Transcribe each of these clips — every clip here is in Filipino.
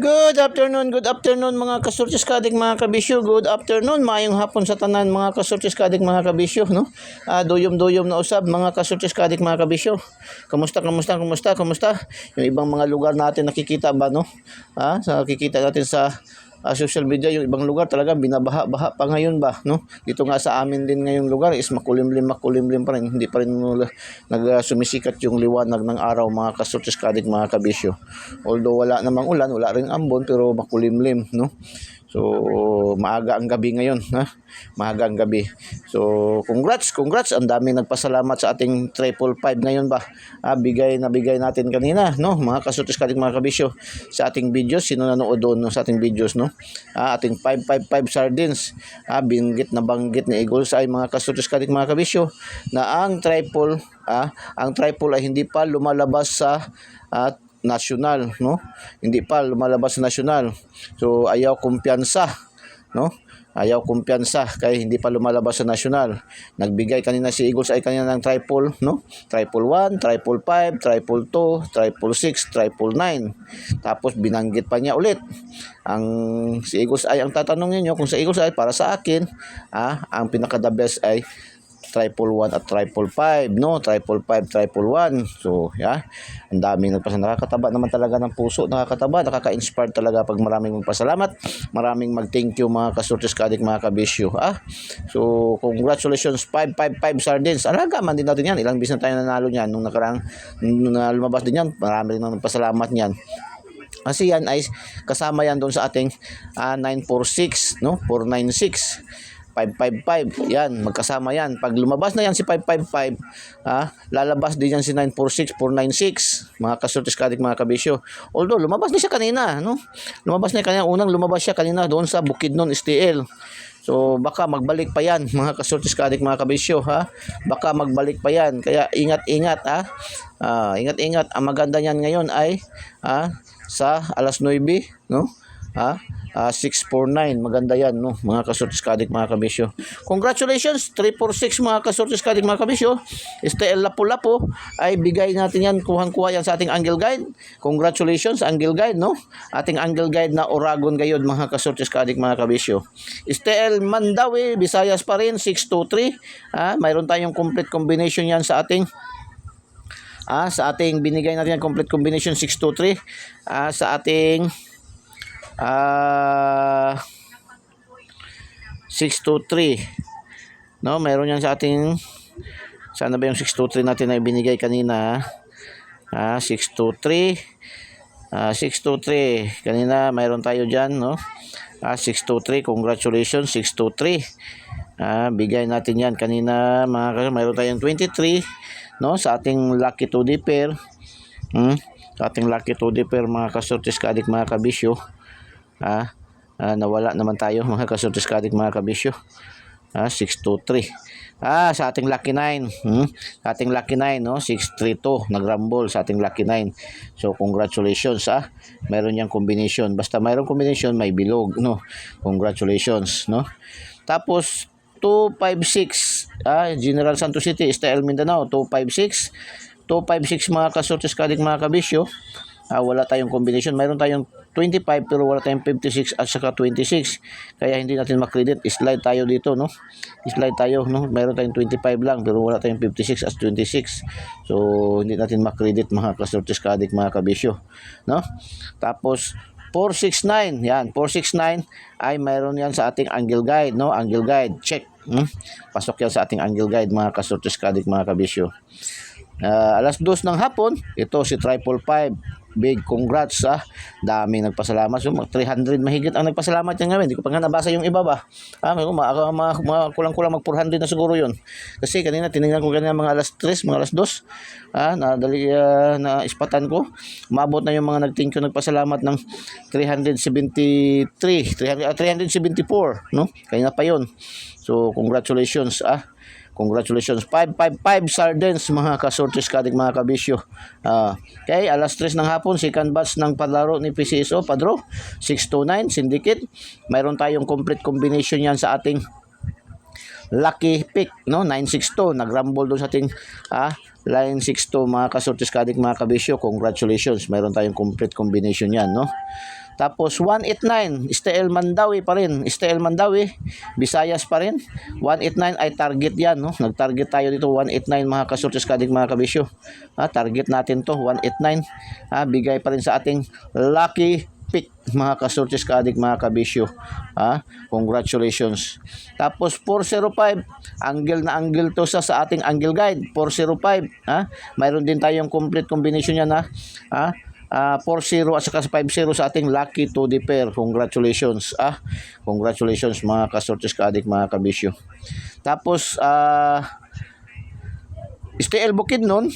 Good afternoon mga kasurtis kadig mga kabisyo. Good afternoon, maayong hapon sa tanan mga kasurtis kadig mga kabisyo, no? Duyom-duyom na usab mga kasurtis kadig mga kabisyo. Kamusta? Yung ibang mga lugar natin nakikita ba, no? Nakikita natin sa social media, yung ibang lugar talaga binabaha-baha pa ngayon ba, no? Dito nga sa amin din ngayong lugar is makulimlim pa rin, hindi pa rin sumisikat yung liwanag ng araw mga kasurtis kadig mga kabisyo. Although wala namang ulan, wala ring ambon, pero makulimlim, no? So maaga ang gabi ngayon, maaga ang gabi. So congrats, ang dami nagpasalamat sa ating 555 ngayon ba. Bigay natin kanina, no? Mga kasurtis kadig mga kabisyo, sa ating videos, sino nanood doon, no? Sa ating videos, no? Ating 555 sardines, banggit ni Eagles ay mga kasurtis kadig mga kabisyo na ang triple ay hindi pa lumalabas sa national, no? Hindi pa lumalabas sa national. So ayaw kumpiyansa, no? Ayaw kumpiyansa kaya hindi pa lumalabas sa national. Nagbigay kanina si Eagles ay kanina ng triple, no? Triple 1, triple 5, triple 2, triple 6, triple 9. Tapos binanggit pa niya ulit. Si Eagles ay ang tatanungin niyo kung sa Eagles ay para sa akin, ang pinaka the best ay triple 1 at triple 5, no? Triple 5, triple 1. So, ang daming nakakataba naman talaga ng puso, nakaka-inspire talaga pag maraming magpasalamat, maraming mag-thank you mga kasurtis kadik mga kabisyo. So, congratulations 555 sardines. Alaga man din natin yan. Ilang bis na tayo nanalo niyan nung nakarang lumabas din yan. Marami rin nagpasalamat niyan. Kasi yan ay kasama yan doon sa ating 946, no? 496. 555, yan, magkasama yan. Pag lumabas na yan si 555, lalabas din yan si 946, 496, mga kasurtis kadik mga kabisyo. Although, lumabas na siya kanina, no? Lumabas na kanina, lumabas siya kanina doon sa Bukidnon, STL. So, baka magbalik pa yan, mga kasurtis kadik mga kabisyo, Baka magbalik pa yan. Kaya, ingat-ingat, ingat-ingat. Ang maganda niyan ngayon ay, sa alas 9, no? 649, maganda yan, no? Mga kasurtis kadik mga kabisyo. Congratulations 346 mga kasurtis kadik mga kabisyo. STL Lapu-Lapu ay bigay natin yan, kuhang-kuha yan sa ating angle guide. Congratulations angle guide, no? Ating angle guide na Oragon Gayod mga kasurtis kadik mga kabisyo. STL Mandawi, Visayas pa rin 623. Mayroon tayong complete combination yan sa ating binigay natin yung complete combination 623 sa ating 623, no? Meron yan sa ating, sana ba yung 623 natin na binigay kanina? 623 kanina, mayroon tayo dyan, no? 623, congratulations 623. Bigay natin yan kanina mayroon tayong 23, no? Sa ating lucky 2D pair, sa ating lucky 2D pair mga kasurtis kadik mga kabisyo. Nawala naman tayo mga kasurtis kadik mga kabisyo. 623. Sa ating lucky 9, sa ating lucky 9, no? 632 nagrumble sa ating lucky 9. So congratulations, meron yang combination, basta mayroong combination may bilog, no? Congratulations, no? Tapos 256, General Santos City, STL Mindanao 256 mga kasurtis kadik mga kabisyo. Wala tayong combination. Mayroon tayong 25 pero wala tayong 56 at saka 26. Kaya hindi natin makredit. Slide tayo dito, no? Slide tayo, no? Mayroon tayong 25 lang pero wala tayong 56 at 26. So, hindi natin makredit mga kasurtis kadik mga kabisyo, no? Tapos 469, yan, 469 ay mayroon yan sa ating angle guide, no? Angle guide, check. Pasok yan sa ating angle guide mga kasurtis kadik mga kabisyo. Alas 2 ng hapon, ito si triple 5. Big congrats, daming nagpasalamat. So 300 mahigit ang nagpasalamat yan ngayon. Hindi ko pa nga nabasa yung iba ba. Kulang-kulang mag 400 na siguro yun. Kasi kanina tinignan ko kanina mga alas 3, mga alas 2. Nadali na ispatan ko. Umabot na yung mga nag-thank you, nagpasalamat ng 374, no? Kaya na pa yun. So congratulations, Congratulations 555 sardines mga kasurtis kadig mga kabisyo. Okay, alas 3 ng hapon, second batch ng palaro ni PCSO Padro 629 Syndicate. Mayroon tayong complete combination yan sa ating lucky pick, no? 962 nagrumble doon sa ating line 62 mga kasurtis kadig mga kabisyo. Congratulations, mayroon tayong complete combination yan, no? Tapos 189, STL Mandawi pa rin. STL Mandawi, Visayas pa rin. 189 ay target yan, no? Nag-target tayo dito 189 mga kasurtis kadig mga kabisyo. Target natin to 189. Bigay pa rin sa ating lucky pick mga kasurtis kadig mga kabisyo. Congratulations. Tapos 405, angle na angle to sa ating angle guide. 405, mayroon din tayong complete combination yan, 4-0 at saka 5-0 sa ating lucky 2D pair. Congratulations. Congratulations mga kasortis kaadik mga kabisyo. Tapos STL Bukidnon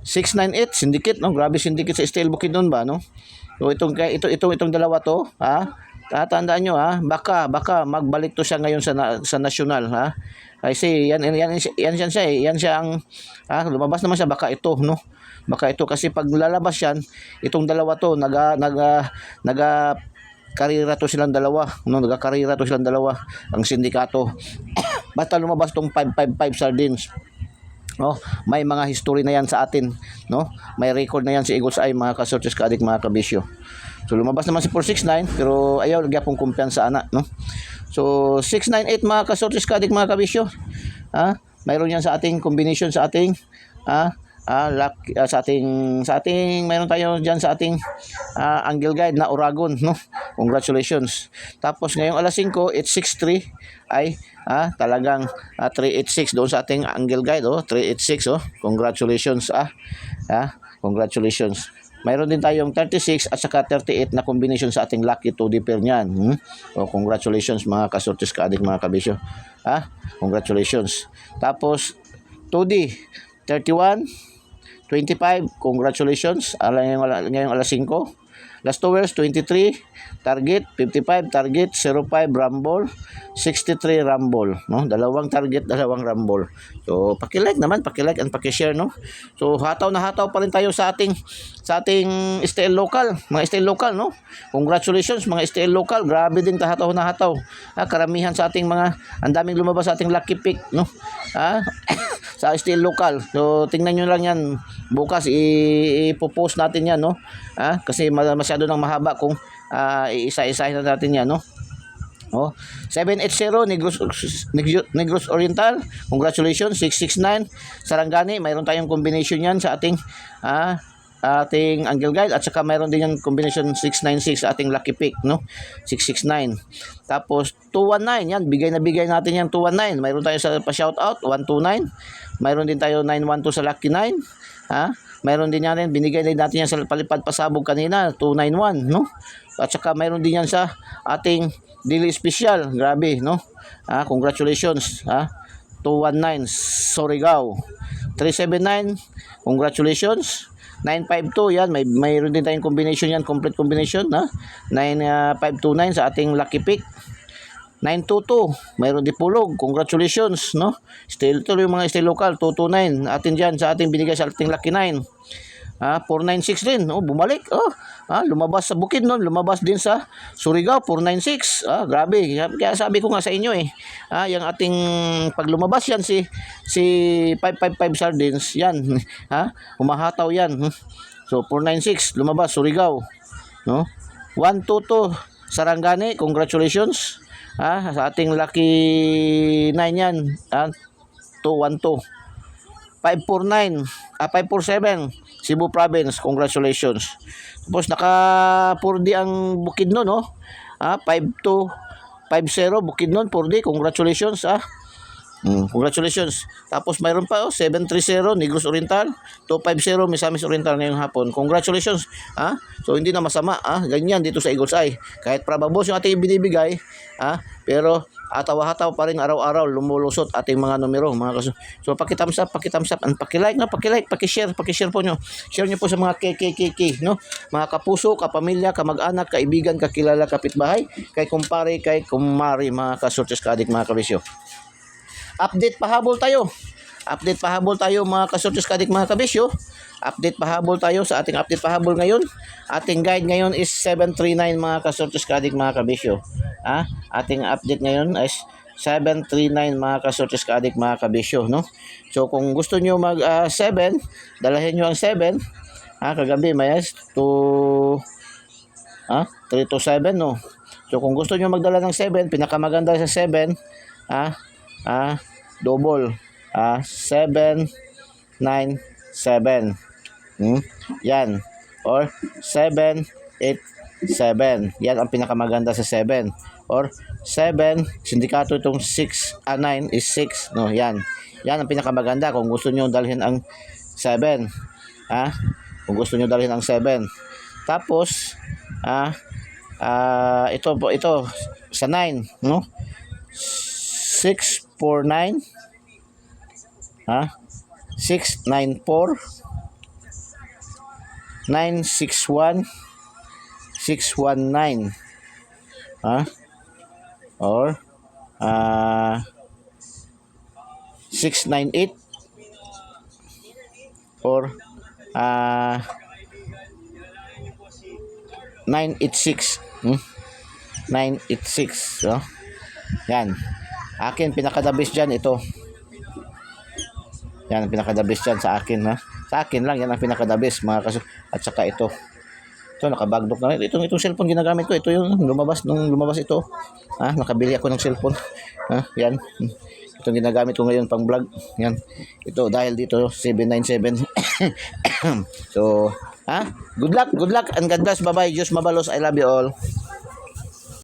698 syndicate, no? Grabe syndicate sa STL Bukidnon ba, no? So itong dalawa to, tandaan nyo, baka magbalik to siya ngayon sa national, Kasi yan siya yan siya ang lumabas naman siya, baka ito, no? Baka ito kasi pag lalabas yan, itong dalawa to karira to silang dalawa, no? Nagkakarira to silang dalawa ang sindikato. Basta lumabas tong 555 sardines, no? May mga history na yan sa atin, no? May record na yan si Eagles Eye mga kasortes kaadik mga kabisyo. So lumabas naman si 469 pero ayaw gyapon kumpiyansa ana, no? So 698 mga kasortes kaadik mga kabisyo. Mayroon yan sa ating combination sa ating sa ating mayroon tayo diyan sa ating angle guide na Oragon, no? Congratulations. Tapos ngayong alas 5, 863 ay talagang 386 doon sa ating angle guide, 386, congratulations. Congratulations. Mayroon din tayong 36 at saka 38 na combination sa ating lucky 2D pair niyan. Congratulations mga kasortes kaadik mga kabisyo. Congratulations. Tapos 2D 31 25, congratulations. Ngayong alas 5. Last hours 23, target 55, target 05 rumble, 63 rumble, no? Dalawang target, dalawang rumble. So paki-like naman, paki-like and paki-share, no? So hataw na hataw pa rin tayo sa ating STL local, mga STL local, no? Congratulations mga STL local. Grabe din hataw na hataw. Karamihan sa ating mga ang daming lumabas sa ating lucky pick, no? Sa STL local. So tingnan niyo lang yan bukas, ipopost natin yan, no? Kasi masyado nang mahaba kung isa-isahin na natin yan, no? 780 Negros Oriental, congratulations. 669 Sarangani, mayroon tayong combination yan sa ating angle guide at saka mayroon din yung combination 696 sa ating lucky pick, no? 669. Tapos 219 yan, bigay natin yan 219. Mayroon tayo sa pa-shoutout 129. Mayroon din tayo 912 sa lucky 9. Mayroon din yan, binigay din natin yan sa palipad pasabog kanina 291, no? At saka mayroon din yan sa ating daily special. Grabe, no? Congratulations. 219 Surigao. 379 congratulations. 952 yan, mayroon din tayong combination yan, complete combination, 9529 sa ating lucky pick. 922 mayroon di pulog, congratulations, no? Still ito yung mga still local. 229 atin dyan sa ating binigay sa ating lucky 9. 496 din, bumalik, lumabas sa Bukidnon, lumabas din sa Surigao 496. Grabe, kaya sabi ko nga sa inyo yung ating pag lumabas yan si 555 sardines yan, humahataw yan. So 496 lumabas Surigao, no? 122 Sarangani, congratulations. Sa ating lucky 9 yan, 212. 547 Cebu Province, congratulations. Tapos naka 4D ang Bukidnon, no? 5250 Bukidnon 4D, congratulations. Congratulations. Tapos mayroon pa 730 Negros Oriental, 250 Misamis Oriental ngayong hapon. Congratulations. So hindi na masama, ganyan dito sa Eagles Eye. Kahit probabos yung ating binibigay, pero atawa-hataw pa rin araw-araw lumulusot ating mga numero, mga kaso. So paki-thumbs up and paki-like, no? Paki-share po nyo. Share nyo po sa mga KKKK, no? Mga kapuso, kapamilya, kamag-anak, kaibigan, kakilala, kapitbahay, kay kumpare, kay kumari, mga kasortes kaadik mga kabisyo. Update pahabol tayo mga kasortes kaadik mga kabisyo. Update pahabol tayo sa ating update pahabol ngayon. Ating guide ngayon is 739 mga kasortes kaadik mga kabisyo. Ating update ngayon is 739 mga kasortes kaadik mga kabisyo, no? So kung gusto nyo mag 7, dalahin nyo ang 7. Kagabi may 3 to 7, no? So, kung gusto nyo magdala ng 7, pinakamaganda sa 7, double. 7, 9, 7. Yan. Or 7, 8, 7. Yan ang pinakamaganda sa 7. Or 7, sindikato itong 6, 9 is 6. No, yan. Yan ang pinakamaganda kung gusto nyo dalhin ang 7. Kung gusto nyo dalhin ang 7. Tapos, ito, sa 9, no? 6, 4, 9. 6, 9, 4. 9, 6, 1. 6, 1, 9. Or 6, 9, 8. Or 9, 8, 6. 9, 8, 6. Yan. Akin, pinakadabis dyan, ito. Yan ang pinakadabis dyan sa akin, Sa akin lang, yan ang pinakadabis, mga kaso. At saka ito. Ito, nakabagdok na rin. Itong cellphone ginagamit ko. Ito yung lumabas ito. Nakabili ako ng cellphone. Yan. Itong ginagamit ko ngayon pang vlog. Yan. Ito, dahil dito, 797. So, good luck, and God bless. Bye-bye. Diyos mabalos. I love you all.